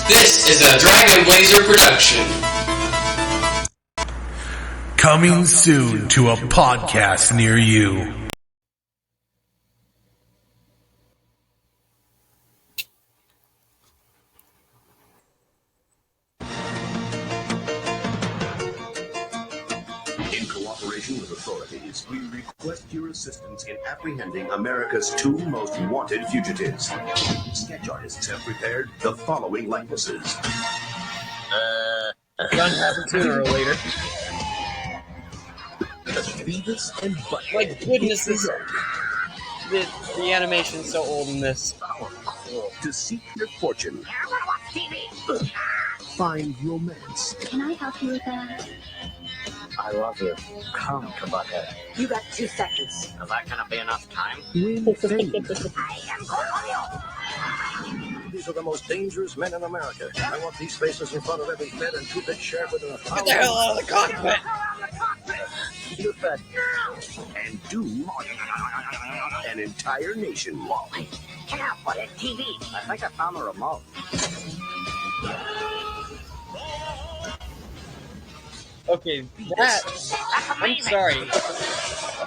This is a Dragon Blazer production. Coming soon to a podcast near you. In cooperation with authorities, we request your assistance in apprehending America's two most wanted fugitives. Sketch artists have prepared the following likenesses. Gonna happen sooner or later. Beavis and Butthead. My goodness, the animation's so old in this. To seek their fortune. Find romance. Can I help you with that? I love you. Come to Butthead. You got 2 seconds. Is that gonna be enough time? Win fame. These are the most dangerous men in America. I want these faces in front of every Fed and 2 big sheriff within a Get the hell out of the cockpit! You Fed. And do an entire nation. Whoa, check out Butthead TV. I think I found the remote. Okay, I'm sorry.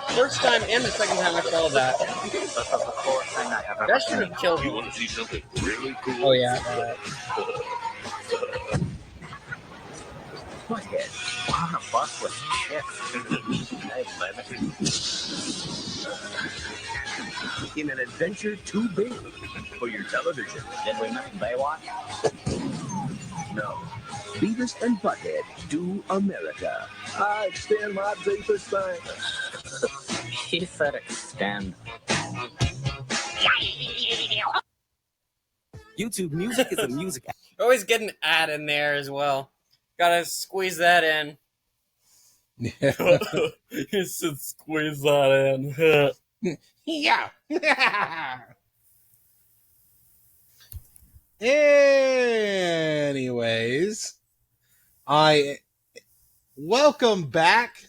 First time and the second time I saw that. This is the coolest thing I ever That should have killed me. Want to see something really cool? Oh yeah. Butthead. on a bus with chicks. Nice, baby. In an adventure too big for your television. Did we miss Baywatch? No. Beavis and Butthead do America. I extend my deepest thanks. He said extend. YouTube Music is a music app. Always get an ad in there as well. Gotta squeeze that in. You should squeeze that in. Yeah. Anyways, welcome back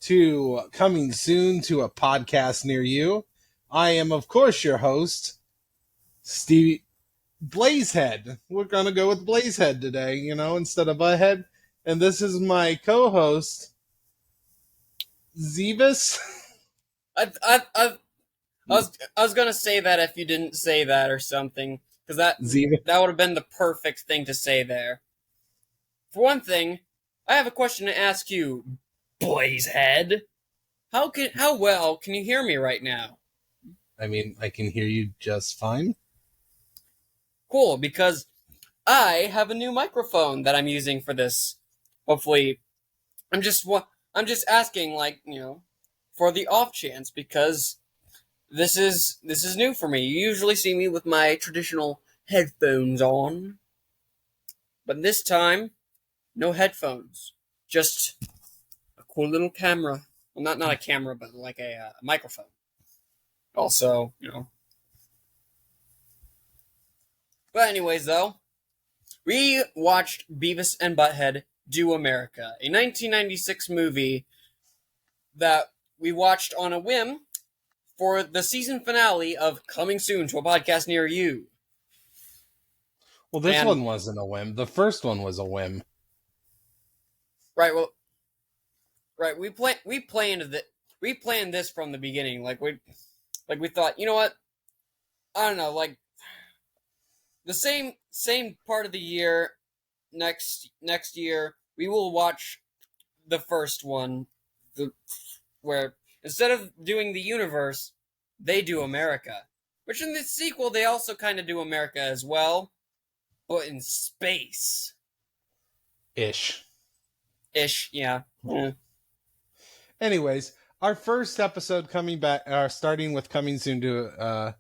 to Coming Soon to a Podcast Near You. I am, of course, your host, Steve Blazehead. We're gonna go with Blazehead today, instead of Butthead. And this is my co-host, Beavis. I was gonna say that if you didn't say that or something, because that would have been the perfect thing to say there. For one thing, I have a question to ask you, Blazehead. How well can you hear me right now? I mean, I can hear you just fine. Cool, because I have a new microphone that I'm using for this. Hopefully, I'm just asking, for the off chance, because this is new for me. You usually see me with my traditional headphones on, but this time, no headphones, just a cool little camera. Well, not a camera, but like a microphone. Also, But anyways, though, we watched Beavis and Butthead Do America, a 1996 movie that we watched on a whim for the season finale of Coming Soon to a Podcast Near You. Well, this one wasn't a whim. The first one was a whim. Right. Well. Right. We planned this from the beginning. We thought, you know what? I don't know. The same part of the year. Next year, we will watch the first one, where instead of doing the universe, they do America. Which in the sequel, they also kind of do America as well, but in space. Ish, yeah. Anyways, our first episode starting with Coming Soon to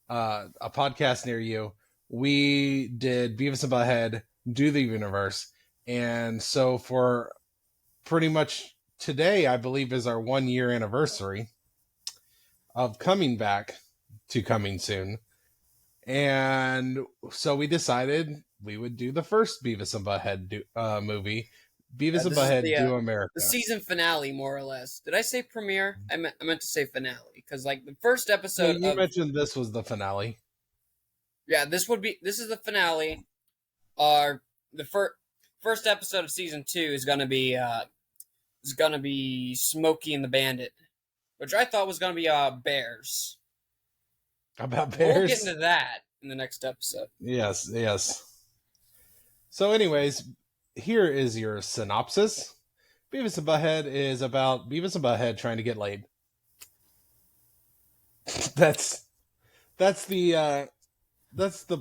a Podcast Near You, we did Beavis and Butthead Do the Universe. And so for pretty much today, I believe, is our 1-year anniversary of coming back to Coming Soon. And so we decided we would do the first Beavis and Butthead movie, Beavis and Butthead Do America. The season finale, more or less. Did I say premiere? I meant to say finale, because the first episode. You mentioned this was the finale. Yeah, this is the finale. the first episode of season 2 is gonna be Smokey and the Bandit, which I thought was gonna be bears. About bears? We'll get into that in the next episode. Yes. So anyways, here is your synopsis. Beavis and Butthead is about Beavis and Butthead trying to get laid. That's the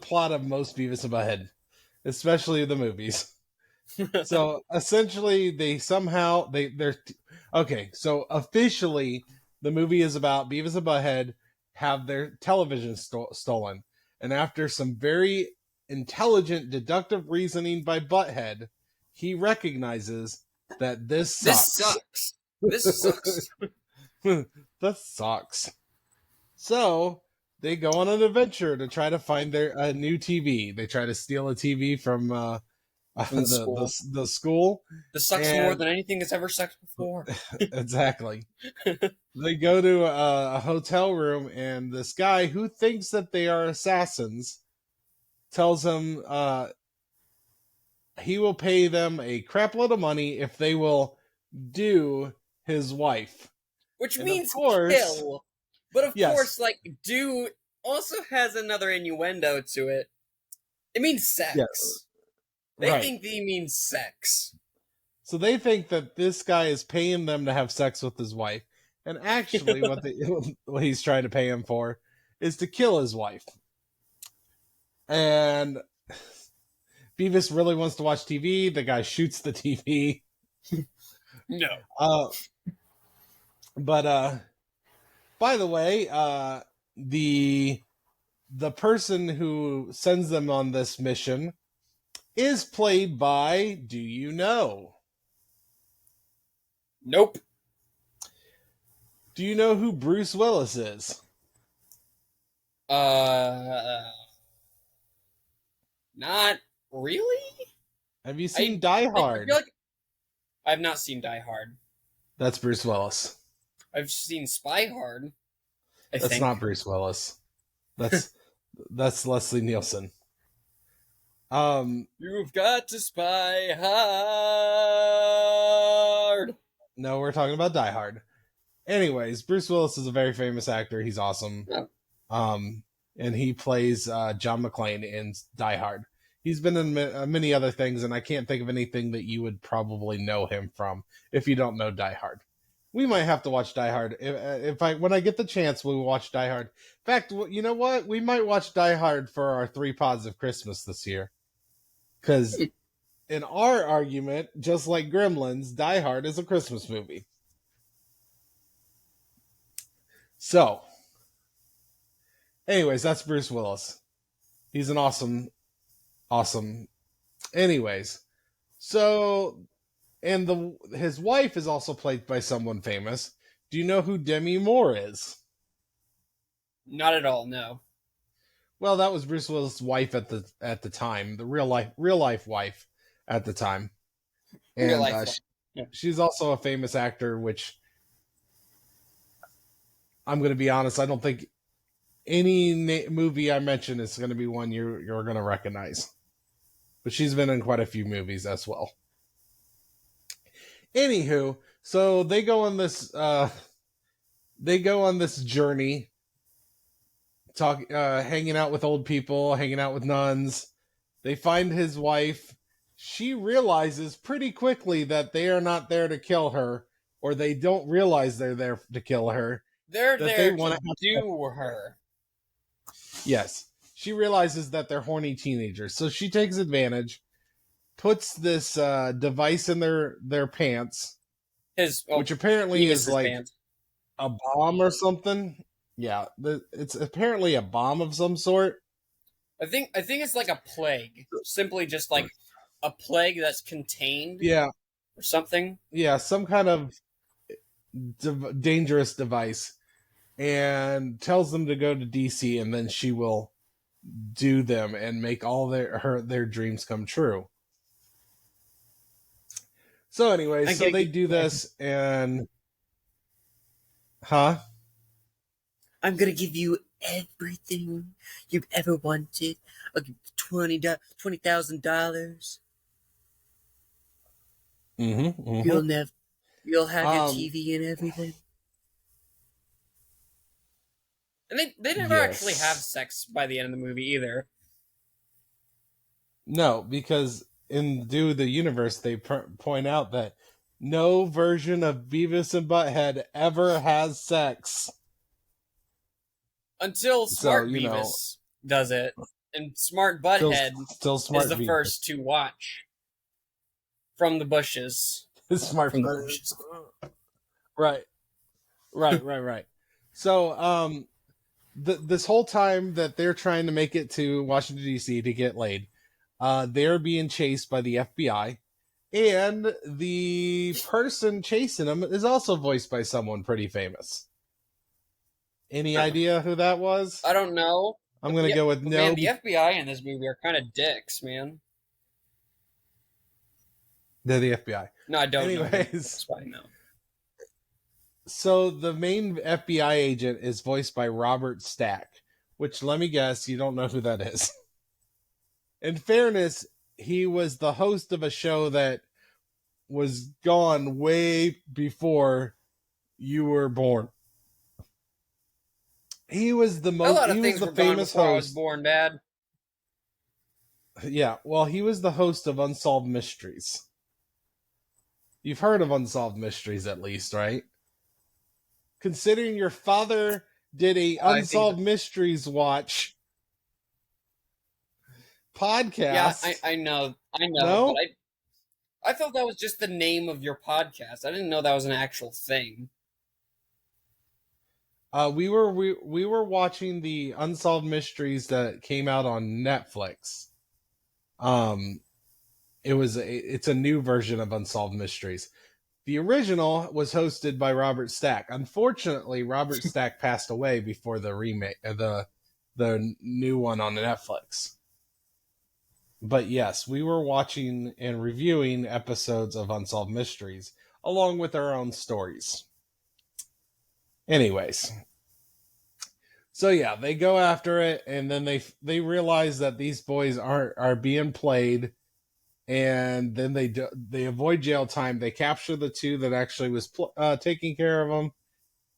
plot of most Beavis and Butthead, especially the movies. So essentially, they're okay. So officially, the movie is about Beavis and Butthead have their television stolen, and after some very intelligent deductive reasoning by Butthead, he recognizes that this sucks. This sucks. That sucks. So they go on an adventure to try to find a new TV. They try to steal a TV from the school. This sucks more than anything that's ever sucked before. Exactly. They go to a hotel room, and this guy who thinks that they are assassins tells him he will pay them a crap load of money if they will do his wife. Which And means of course, kill. But of yes. course, like, do also has another innuendo to it. It means sex. Yes. They Right. think he means sex. So they think that this guy is paying them to have sex with his wife. And actually what he's trying to pay him for is to kill his wife. And Beavis really wants to watch TV. The guy shoots the TV. No. But by the way, the person who sends them on this mission is played by, do you know? Nope. Do you know who Bruce Willis is? Not really? Have you seen Die Hard? I feel like I've not seen Die Hard. That's Bruce Willis. I've seen Spy Hard. That's not Bruce Willis. That's Leslie Nielsen. You've got to spy hard. No, we're talking about Die Hard. Anyways, Bruce Willis is a very famous actor. He's awesome. Yeah. And he plays John McClane in Die Hard. He's been in many other things, and I can't think of anything that you would probably know him from if you don't know Die Hard. We might have to watch Die Hard. When I get the chance, we'll watch Die Hard. In fact, you know what? We might watch Die Hard for our 3 Pods of Christmas this year. Because in our argument, just like Gremlins, Die Hard is a Christmas movie. So, anyways, that's Bruce Willis. He's an awesome. Anyways, so, and his wife is also played by someone famous. Do you know who Demi Moore is? Not at all, no. Well, that was Bruce Willis' wife at the time, the real life wife at the time. And Real life she's also a famous actor, which I'm going to be honest, I don't think any movie I mention is going to be one you're going to recognize. But she's been in quite a few movies as well. Anywho, so they go on this journey, hanging out with old people, hanging out with nuns. They find his wife. She realizes pretty quickly that they are not there to kill her, or they don't realize they're there to kill her. They're there to do her. Yes. She realizes that they're horny teenagers. So she takes advantage, puts this device in their pants, which apparently is like a bomb or something. Yeah, it's apparently a bomb of some sort. I think it's like a plague. Simply just like a plague that's contained. Yeah. Or something. Yeah, some kind of dangerous device. And tells them to go to DC, and then she will do them and make all their dreams come true. So anyway, so they do this, and I'm gonna give you everything you've ever wanted. I'll give you $20,000. You'll have your TV and everything. And they never actually have sex by the end of the movie either. No, because in Do the Universe, they point out that no version of Beavis and Butthead ever has sex. Until Smart Beavis does it. And Smart Butthead still Smart is the Beavis. first to watch. From the bushes. Smart from Butthead. the bushes. Right. So, this whole time that they're trying to make it to Washington, D.C. to get laid, they're being chased by the FBI, and the person chasing them is also voiced by someone pretty famous. Any idea who that was? I don't know. I'm going to go with no. Man, the FBI in this movie are kind of dicks, man. They're the FBI. No, I don't Anyways, know. That's why I know. So the main FBI agent is voiced by Robert Stack, which, let me guess, you don't know who that is. In fairness, he was the host of a show that was gone way before you were born. He was the most. A lot of he things was the were gone famous before host. I was born, Dad. Yeah, well, he was the host of Unsolved Mysteries. You've heard of Unsolved Mysteries, at least, right? Considering your father did a Unsolved Mysteries watch podcast. Yeah, I know. No? But I thought that was just the name of your podcast. I didn't know that was an actual thing. We were watching the Unsolved Mysteries that came out on Netflix. It's a new version of Unsolved Mysteries. The original was hosted by Robert Stack. Unfortunately, Robert Stack passed away before the remake, the new one on Netflix. But yes, we were watching and reviewing episodes of Unsolved Mysteries along with our own stories. Anyways, so yeah, they go after it, and then they realize that these boys are being played. And then they avoid jail time. They capture the two that actually was taking care of them.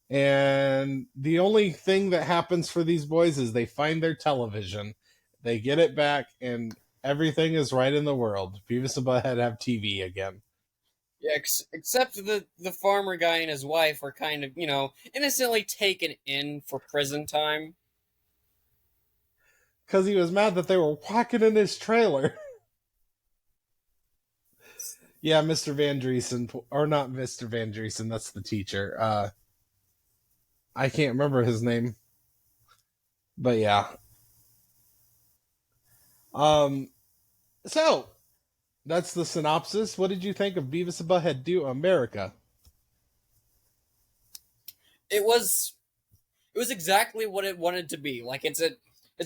And the only thing that happens for these boys is they find their television. They get it back, and everything is right in the world. Beavis and Butthead have TV again. Yeah, except the farmer guy and his wife were kind of, innocently taken in for prison time. Because he was mad that they were walking in his trailer. Yeah, Mr. Van Driesen, or not Mr. Van Driesen, that's the teacher. I can't remember his name. But yeah. So, that's the synopsis. What did you think of Beavis and Butthead Do America? It was exactly what it wanted to be. Like, it's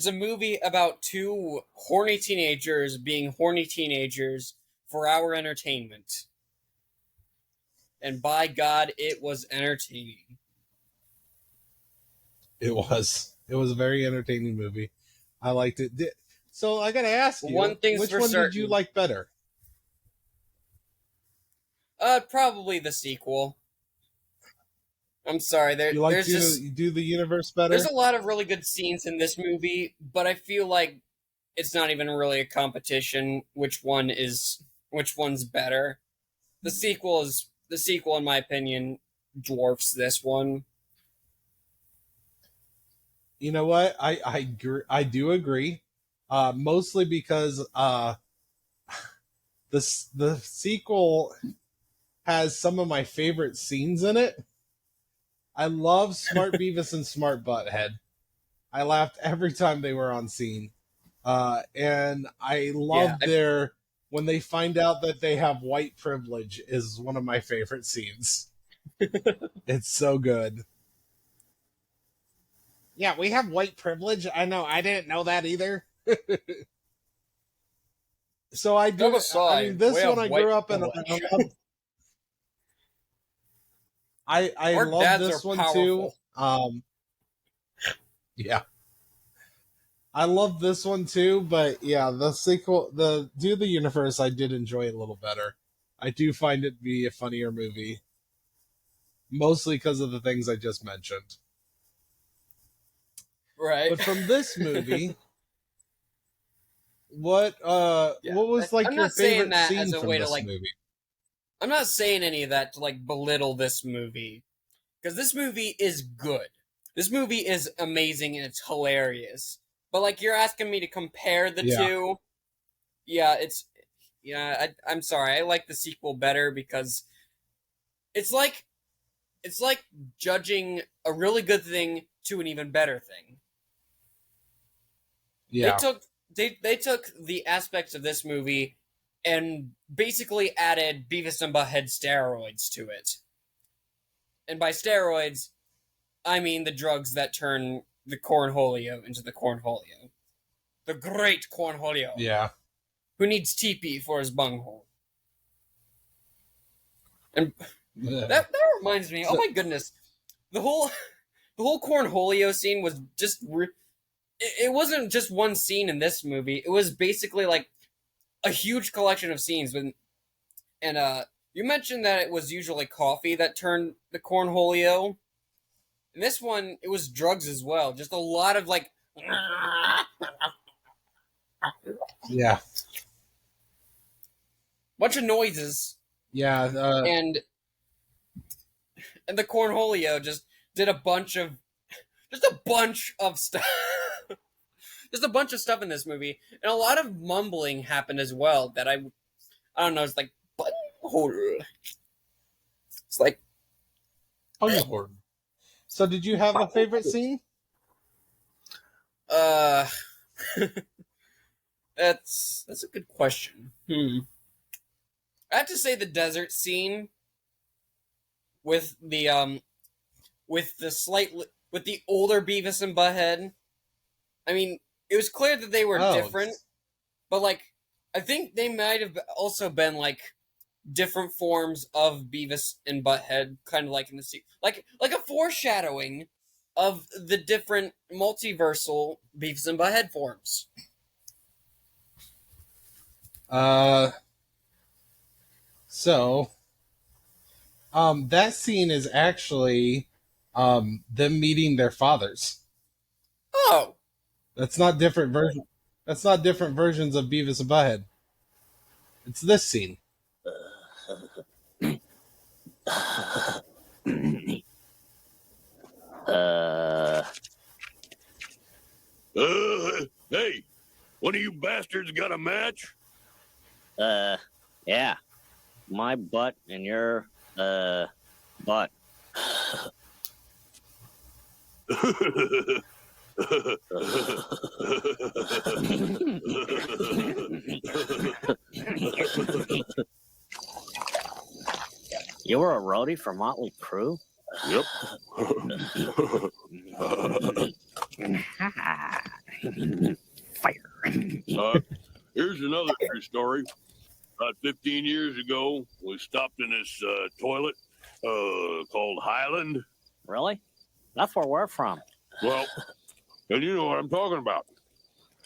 a movie about two horny teenagers being horny teenagers for our entertainment. And by God, it was entertaining. It was a very entertaining movie. I liked it. So I gotta ask you, which one did you like better? Probably the sequel. I'm sorry, you Do the Universe better? There's a lot of really good scenes in this movie, but I feel like it's not even really a competition which one's better. The sequel, in my opinion, dwarfs this one. You know what? I do agree. Mostly because the sequel has some of my favorite scenes in it. I love Smart Beavis and Smart Butthead. I laughed every time they were on scene. And I love when they find out that they have white privilege is one of my favorite scenes. It's so good. Yeah, we have white privilege. I know. I didn't know that either. So I do. I mean, this one I grew up in. I love this one too. Yeah. I love this one too, but yeah, the sequel, the Do the Universe, I did enjoy a little better. I do find it to be a funnier movie, mostly because of the things I just mentioned. Right. But from this movie, what Yeah. what was like I'm your not saying favorite that scene as a from way to this like. movie? I'm not saying any of that to like belittle this movie, because this movie is good. This movie is amazing and it's hilarious. But like you're asking me to compare the Yeah. two, I'm sorry. I like the sequel better because it's like judging a really good thing to an even better thing. Yeah. They took the aspects of this movie and basically added Beavis and Butthead steroids to it. And by steroids, I mean the drugs that turn the cornholio into the cornholio. The great cornholio. Yeah. Who needs teepee for his bunghole. And that reminds me, oh my goodness. The whole cornholio scene was just it wasn't just one scene in this movie. It was basically like a huge collection of scenes and you mentioned that it was usually coffee that turned the cornholio. In this one, it was drugs as well. Just a lot of like Yeah. bunch of noises. Yeah. And the cornholio just did a bunch of stuff. Just a bunch of stuff in this movie, and a lot of mumbling happened as well. That I don't know. It's like it's like So, did you have a favorite scene? That's a good question. I have to say the desert scene with the with the older Beavis and Butthead. I mean, it was clear that they were different, but like I think they might have also been like different forms of Beavis and Butthead, kind of like in the like a foreshadowing of the different multiversal Beavis and Butthead forms. So, that scene is actually them meeting their fathers. Oh, That's not different version. That's not different versions of Beavis and Butthead. It's this scene. Hey, one of you bastards got a match? Yeah. My butt and your, butt. You were a roadie for Motley Crue? Yep. Fire. Here's another true story. About 15 years ago, we stopped in this toilet called Highland. Really? That's where we're from. Well, and you know what I'm talking about.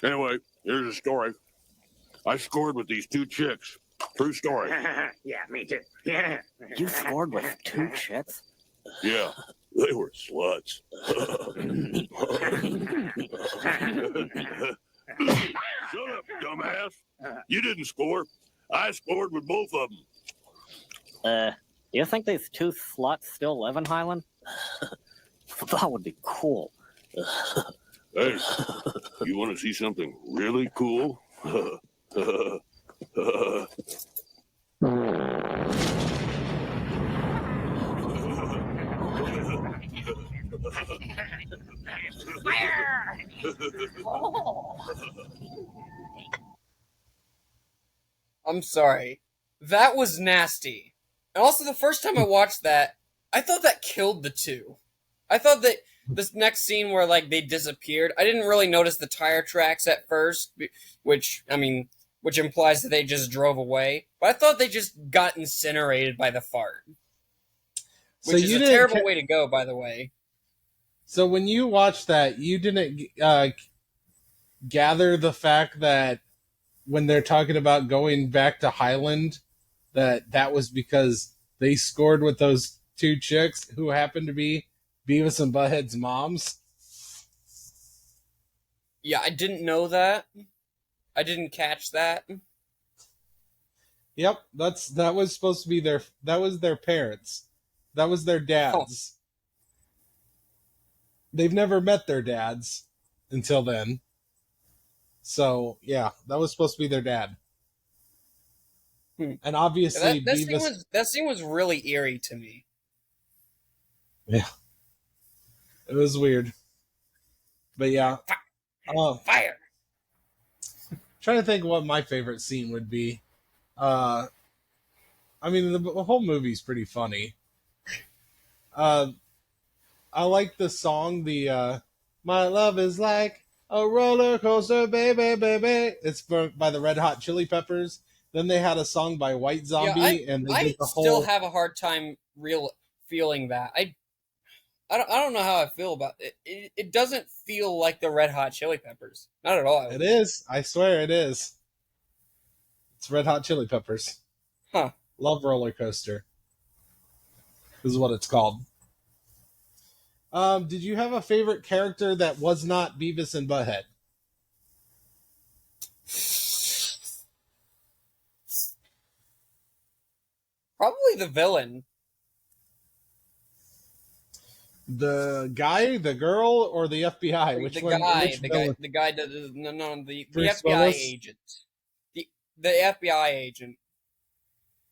Anyway, here's a story. I scored with these two chicks. True story. Yeah, me too. Yeah. You scored with two chicks? Yeah, they were sluts. Shut up, dumbass. You didn't score. I scored with both of them. Do you think these two sluts still live in Highland? That would be cool. Hey, you want to see something really cool? I'm sorry. That was nasty. And also, the first time I watched that, I thought that killed the two. I thought that this next scene where like they disappeared, I didn't really notice the tire tracks at first, which implies that they just drove away. But I thought they just got incinerated by the fart. Which is a terrible way to go, by the way. So when you watched that, you didn't gather the fact that when they're talking about going back to Highland, that was because they scored with those two chicks who happened to be Beavis and Butthead's moms. Yeah, I didn't know that. I didn't catch that. Yep, that was supposed to be that was their parents. That was their dads. They've never met their dads until then. So, yeah, that was supposed to be their dad. And obviously That scene was really eerie to me. Yeah. It was weird. But yeah. Fire! Trying to think what my favorite scene would be. I mean, the whole movie's pretty funny. I like the song, My Love is Like a Roller Coaster, Baby, Baby. It's by the Red Hot Chili Peppers. Then they had a song by White Zombie, and they did the whole... still have a hard time feeling that. I don't know how I feel about it. It doesn't feel like the Red Hot Chili Peppers. Not at all. It is. I swear it is. It's Red Hot Chili Peppers. Huh. Love Roller Coaster. This is what it's called. Did you have a favorite character that was not Beavis and Butthead? Probably the villain. The guy, the girl, or the FBI? The guy that the FBI Willis? agent. The FBI agent.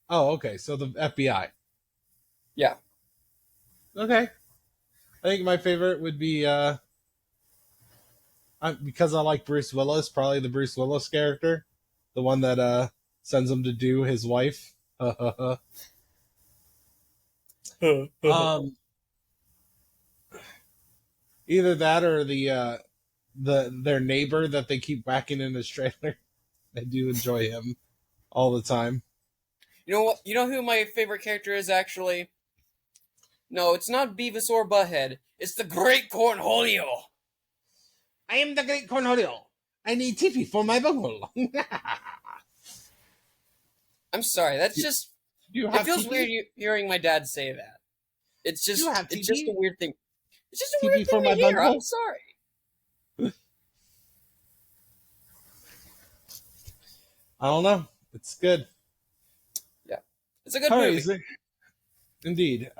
Oh, okay. So the FBI. Yeah. Okay. I think my favorite would be because I like Bruce Willis, probably the Bruce Willis character, the one that sends him to do his wife. Either that or their neighbor that they keep whacking in his trailer. I do enjoy him all the time. You know what? You know who my favorite character is actually? No, it's not Beavis or Butthead. It's the Great Cornholio. I am the Great Cornholio. I need tippy for my bunghole. I'm sorry. That's just. It feels TP? weird hearing my dad say that. It's just. It's just a weird thing. It's just a TP weird for thing my to hear. bunghole? I'm sorry. I don't know. It's good. Yeah, it's a good movie. Indeed.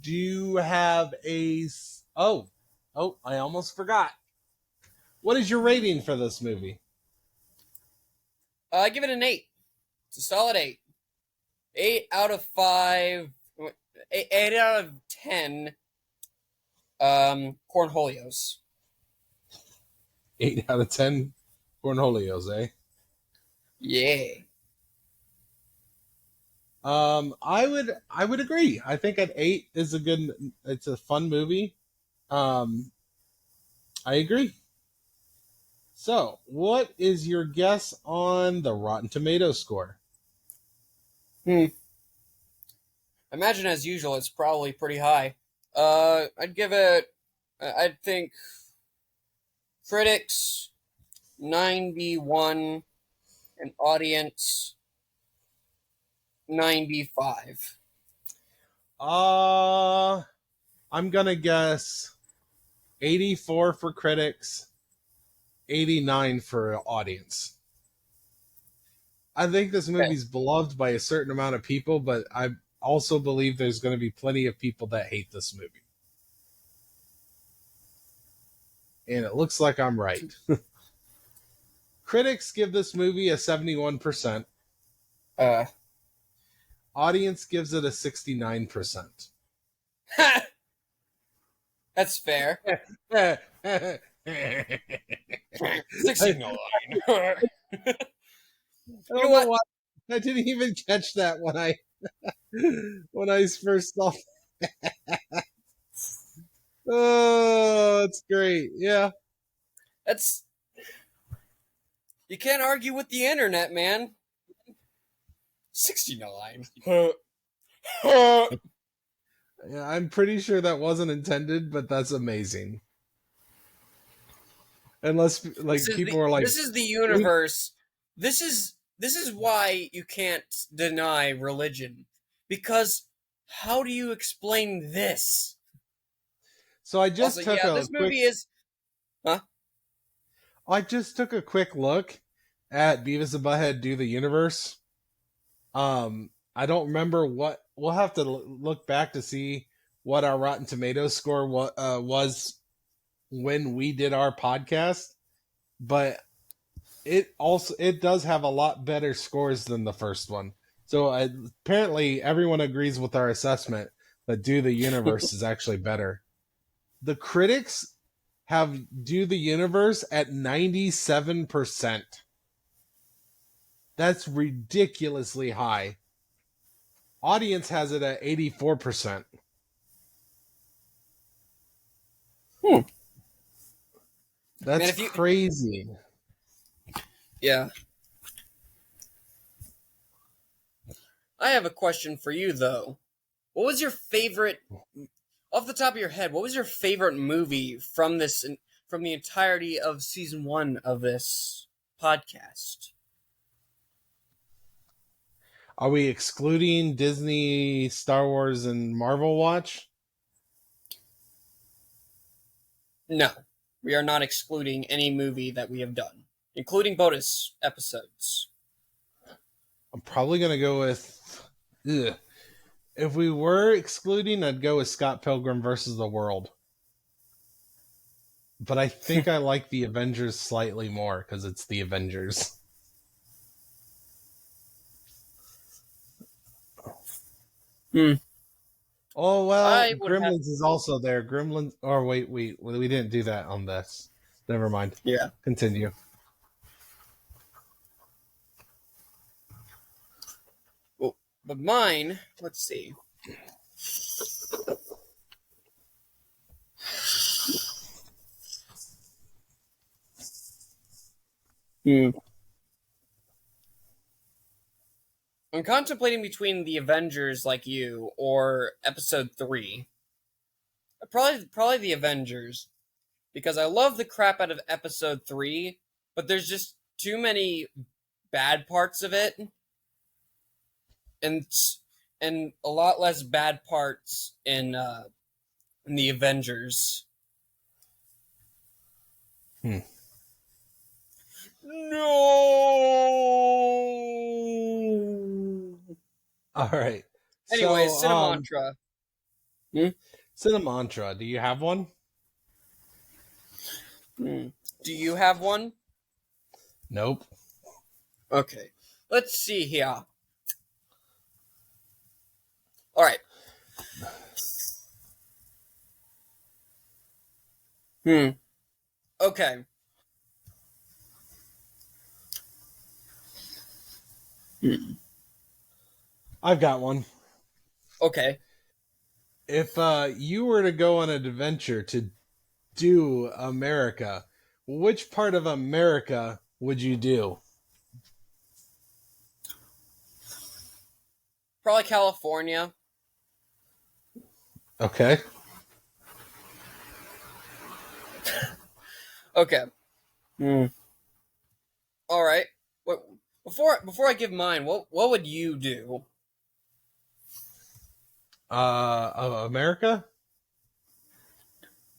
Do you have a... Oh, I almost forgot. What is your rating for this movie? I give it an 8. It's a solid 8. 8 out of 5. 8 out of 10. Cornholios. 8 out of 10 Cornholios, eh? Yeah. I would agree. I think at 8 is it's a fun movie. I agree. So, what is your guess on the Rotten Tomatoes score? Imagine as usual, it's probably pretty high. I'd give it, I'd think, critics 91 and audience 95. I'm gonna guess 84 for critics, 89 for audience. I think this movie's beloved by a certain amount of people, but I also believe there's going to be plenty of people that hate this movie. And it looks like I'm right. Critics give this movie a 71%. Audience gives it a 69%. That's fair. 69. You know what? I didn't even catch that when I first saw that. Oh, that's great. Yeah. You can't argue with the internet, man. 69. Yeah, I'm pretty sure that wasn't intended, but that's amazing. Unless like people are like, this is the universe. This is why you can't deny religion, because how do you explain this? so I just Also, took yeah, a this quick. movie is. Huh? I just took a quick look at Beavis and Butthead Do the Universe. I don't remember what we'll have to look back to see what our Rotten Tomatoes score was when we did our podcast, but it does have a lot better scores than the first one. So apparently everyone agrees with our assessment that Do the Universe is actually better. The critics have Do the Universe at 97%. That's ridiculously high. Audience has it at 84%. That's Man, crazy. Yeah. I have a question for you, though. What was your favorite, off the top of your head, what was your favorite movie from the entirety of season 1 of this podcast? Are we excluding Disney, Star Wars, and Marvel Watch? No, we are not excluding any movie that we have done, including bonus episodes. I'm probably going to go with... Ugh. If we were excluding, I'd go with Scott Pilgrim versus the World. But I think I like the Avengers slightly more because it's the Avengers. Oh, well, Gremlins is also there. Gremlins... Oh, wait, we didn't do that on this. Never mind. Yeah. Continue. Well, but mine, let's see. I'm contemplating between the Avengers, like you, or Episode 3. Probably the Avengers, because I love the crap out of Episode 3, but there's just too many bad parts of it, and a lot less bad parts in the Avengers. No. All right. Anyway, so, Cinemantra. Cinemantra. Do you have one? Do you have one? Nope. Okay. Let's see here. All right. Okay. I've got one. Okay. If you were to go on an adventure to do America, which part of America would you do? Probably California. Okay. Okay. All right. What before I give mine, what would you do? America?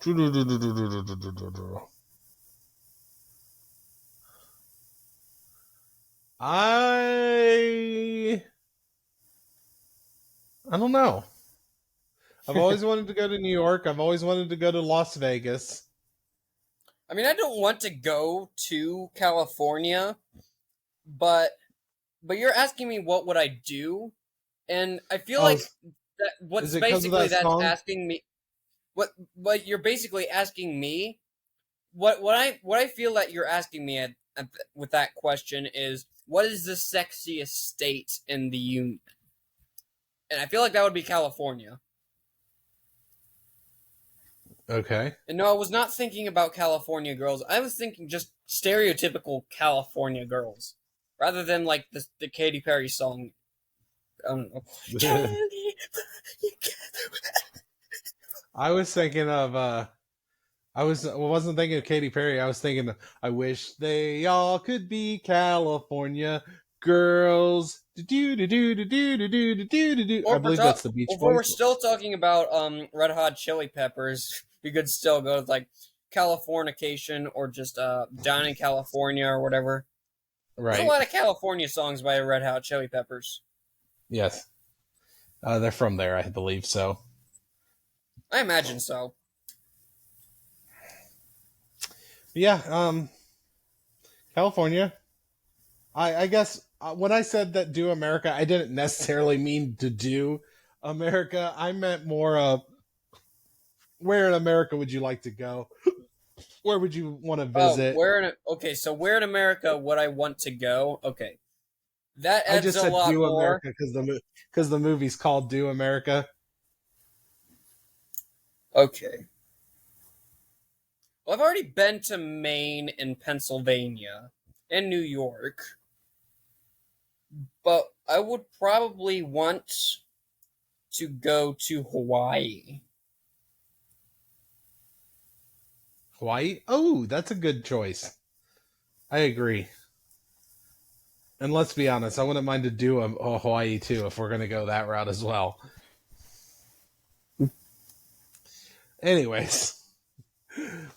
I don't know. I've always wanted to go to New York. I've always wanted to go to Las Vegas. I mean, I don't want to go to California, but you're asking me what would I do, and I feel like that what's basically that's asking me what you're basically asking me what I feel that you're asking me with that question is, what is the sexiest state in the union? And I feel like that would be California. Okay. And no, I was not thinking about California girls. I was thinking just stereotypical California girls, rather than like the Katy Perry song. I don't know. I was thinking of wasn't thinking of Katy Perry. I was thinking of, I wish they all could be California girls. Do do do do do do do do do do. I Or believe that's the Beach if Boys. we're still talking about Red Hot Chili Peppers, you could still go with like Californication or just Down in California or whatever. There's a Right. lot of California songs by Red Hot Chili Peppers. Yes. They're from there, I believe so. I imagine so. Yeah. California. I guess when I said that do America, I didn't necessarily mean to do America. I meant more of where in America would you like to go? Where would you want to visit? So where in America would I want to go? Okay. That I adds just a said lot do more. America because the movie's called Do America. Okay. Well, I've already been to Maine and Pennsylvania and New York. But I would probably want to go to Hawaii. Hawaii? Oh, that's a good choice. I agree. And let's be honest, I wouldn't mind to do a Hawaii too if we're going to go that route as well. Anyways.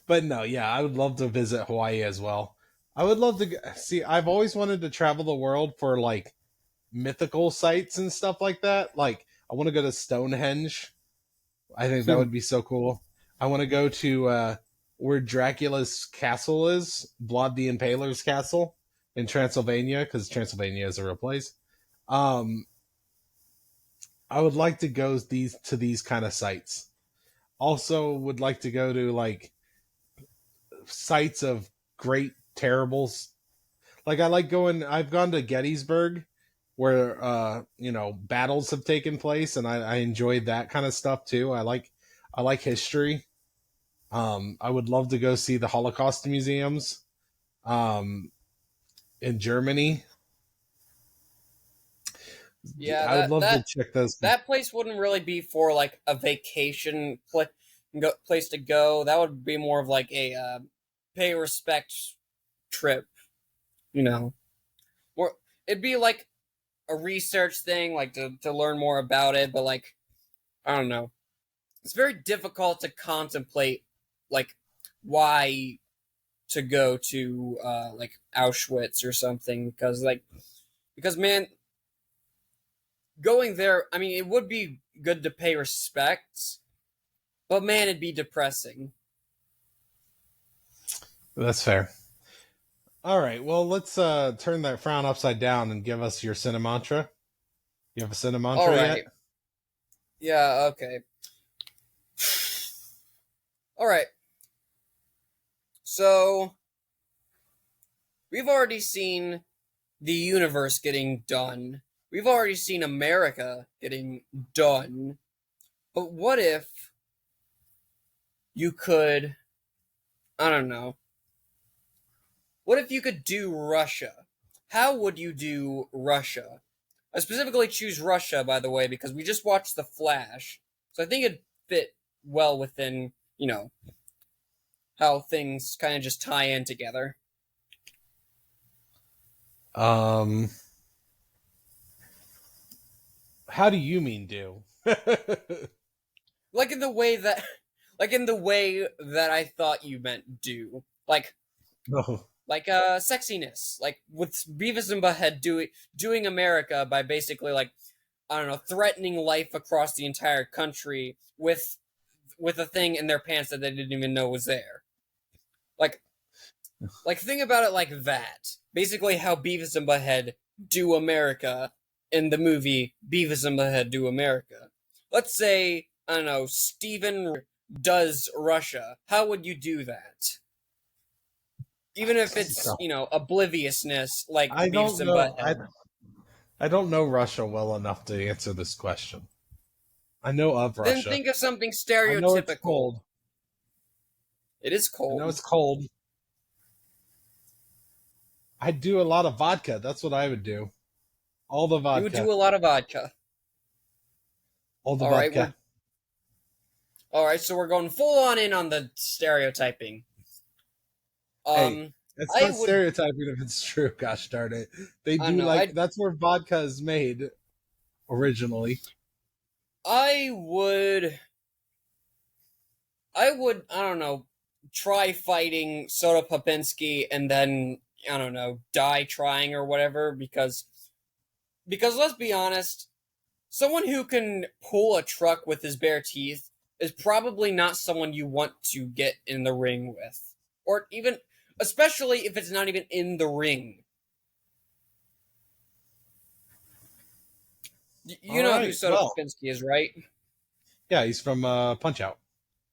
But no, yeah, I would love to visit Hawaii as well. I would love to see. I've always wanted to travel the world for like mythical sites and stuff like that. Like, I want to go to Stonehenge. I think that would be so cool. I want to go to where Dracula's castle is, Vlad the Impaler's castle in Transylvania, because Transylvania is a real place. I would like to go to these kind of sites. Also, would like to go to like sites of great terribles. Like I like going. I've gone to Gettysburg, where battles have taken place, and I enjoyed that kind of stuff too. I like history. I would love to go see the Holocaust museums in Germany. Yeah, I would love to check those. That place wouldn't really be for like a vacation place to go. That would be more of like a pay respect trip. You know, or it'd be like a research thing, like to learn more about it. But like, I don't know. It's very difficult to contemplate like why to go to like Auschwitz or something because man, going there, I mean, it would be good to pay respects, but man, it'd be depressing. That's fair. All right, well, let's turn that frown upside down and give us your cinemantra. You have a cinemantra All right. yet? Yeah, okay. All right. So, we've already seen the universe getting done. We've already seen America getting done. But what if you could, I don't know, what if you could do Russia? How would you do Russia? I specifically choose Russia, by the way, because we just watched The Flash. So I think it'd fit well within, how things kind of just tie in together. How do you mean do? like in the way that I thought you meant do. Like No. like sexiness. Like with Beavis and Butthead doing America by basically like, I don't know, threatening life across the entire country with a thing in their pants that they didn't even know was there. Like think about it like that. Basically how Beavis and Butthead do America in the movie Beavis and Butthead Do America. Let's say, I don't know, Steven does Russia. How would you do that? Even if it's, obliviousness like Beavis and Butthead. I don't know Russia well enough to answer this question. I know of Russia. Then think of something stereotypical. I know it's cold. It is cold. I know it's cold. I'd do a lot of vodka. That's what I would do. All the vodka. You would do a lot of vodka. All the All vodka. Alright, so we're going full on in on the stereotyping. Hey, it's I not would- stereotyping if it's true. Gosh darn it! They I do know, like that's where vodka is made originally. I would, I don't know, try fighting Soda Popinski and then, I don't know, die trying or whatever, because let's be honest, someone who can pull a truck with his bare teeth is probably not someone you want to get in the ring with. Or even, especially if it's not even in the ring. You know who Soda Popinski is, right? Yeah, he's from Punch Out.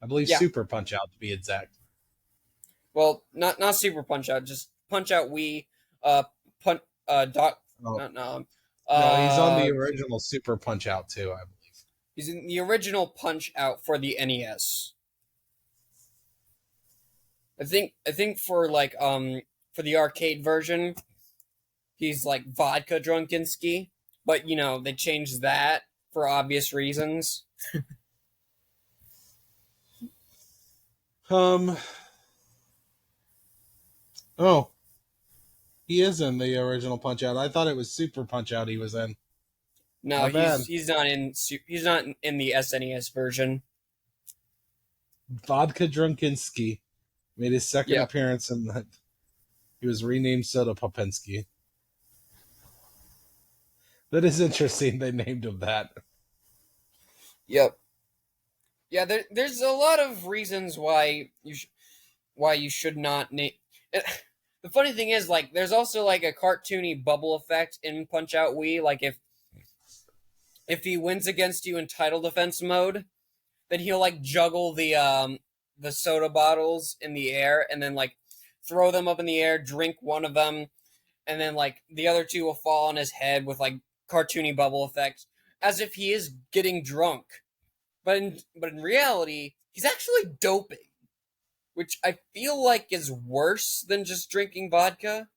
I believe Yeah. Super Punch Out to be exact. Well, not Super Punch Out, just Punch Out Wii, Doc. Oh. No, No, he's on the original Super Punch Out too, I believe. He's in the original Punch Out for the NES. I think for like for the arcade version, he's like Vodka Drunkinski, but you know they changed that for obvious reasons. Oh, he is in the original Punch Out. I thought it was Super Punch Out he was in. No, Not he's not in the SNES version. Vodka Drunkinski made his second Yep. appearance in that. He was renamed Soda Popinski. That is interesting. They named him that. Yep. Yeah, there's a lot of reasons why you should not name. The funny thing is, like, there's also like a cartoony bubble effect in Punch Out Wii. Like, if he wins against you in title defense mode, then he'll like juggle the soda bottles in the air and then like throw them up in the air, drink one of them, and then like the other two will fall on his head with like cartoony bubble effects, as if he is getting drunk. But in reality, he's actually doping, which I feel like is worse than just drinking vodka.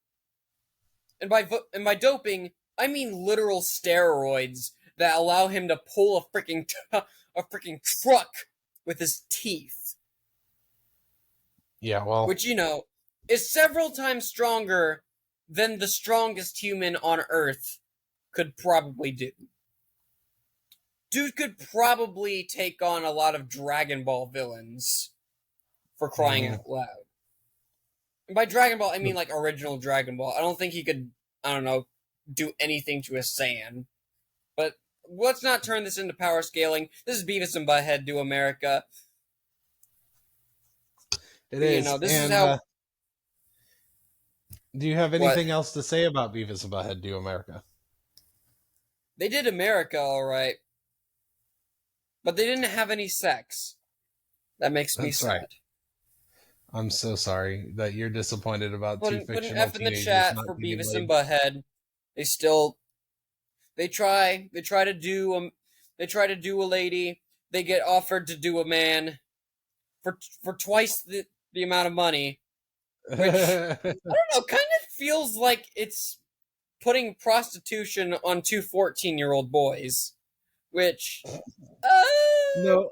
And by doping, I mean literal steroids that allow him to pull a freaking truck with his teeth. Yeah, well, Which, you know, is several times stronger than the strongest human on Earth could probably do. Dude could probably take on a lot of Dragon Ball villains, for crying out loud. And by Dragon Ball, I mean like original Dragon Ball. I don't think he could, I don't know, do anything to a Saiyan. But let's not turn this into power scaling. This is Beavis and Butthead Do America. it is. You know, this is And, how. do you have anything else to say about Beavis and Butthead Do America? They did America all right, but they didn't have any sex. That makes me That's sad. right. I'm so sorry that you're disappointed about two Put an fictional F in the teenagers chat not for being Beavis laid. and Butthead. They try to do a lady. They get offered to do a man for twice the amount of money. Which I don't know, kind of feels like it's putting prostitution on two 14-year-old boys, which No,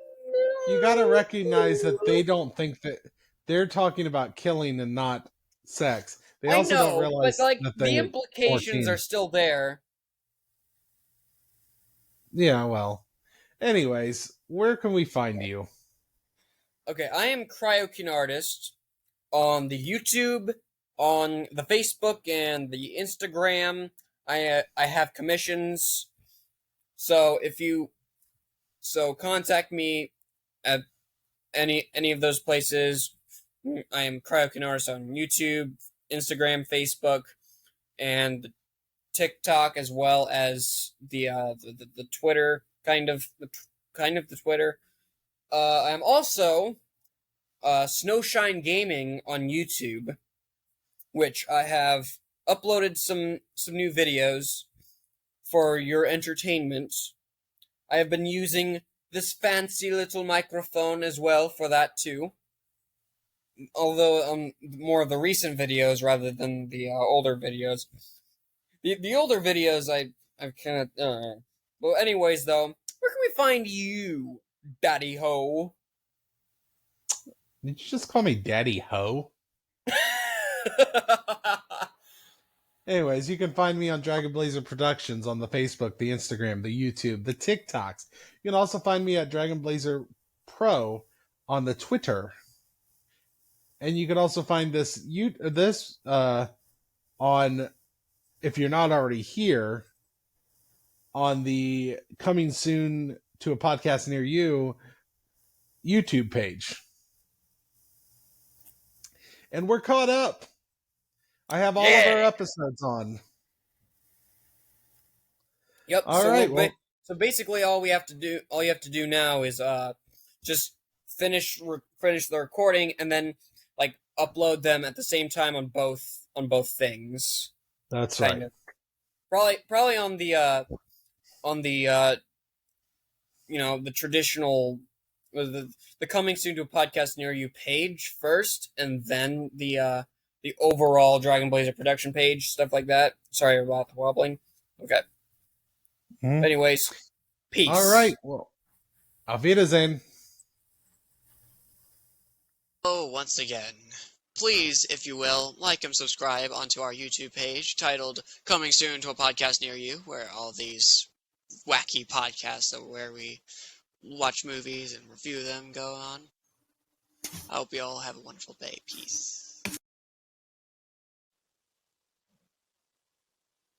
you got to recognize that they don't think that they're talking about killing and not sex. They also don't realize but like that the implications 14. are still there. Yeah, well. Anyways, where can we find you? Okay, I am Cryokin Artist on the YouTube, on the Facebook, and the Instagram. I have commissions, so contact me at any of those places. I am Cryokin Artist on YouTube, Instagram, Facebook, and TikTok, as well as the Twitter, kind of the Twitter. I'm also Snowshine Gaming on YouTube, which I have uploaded some new videos for your entertainment. I have been using this fancy little microphone as well for that too. Although more of the recent videos rather than the older videos. The older videos I've kind of. Well, anyways though, where can we find you, Daddy Ho? Did you just call me Daddy Ho? Anyways, you can find me on Dragon Blazer Productions on the Facebook, the Instagram, the YouTube, the TikToks. You can also find me at Dragon Blazer Pro on the Twitter. And you can also find this on, if you're not already here, on the Coming Soon to a Podcast Near You YouTube page. And we're caught up. I have all of our episodes on. Yep. All right. So basically, all you have to do now is just finish the recording and then like upload them at the same time on both things. That's kind right. of. Probably on the the traditional the Coming Soon to a Podcast Near You page first, and then the overall Dragon Blazer production page, stuff like that. Sorry about the wobbling. Okay. Anyways, peace. All right. Well, auf Wiedersehen. Oh, once again, please, if you will, like and subscribe onto our YouTube page titled Coming Soon to a Podcast Near You, where all these wacky podcasts where we watch movies and review them go on. I hope you all have a wonderful day. Peace.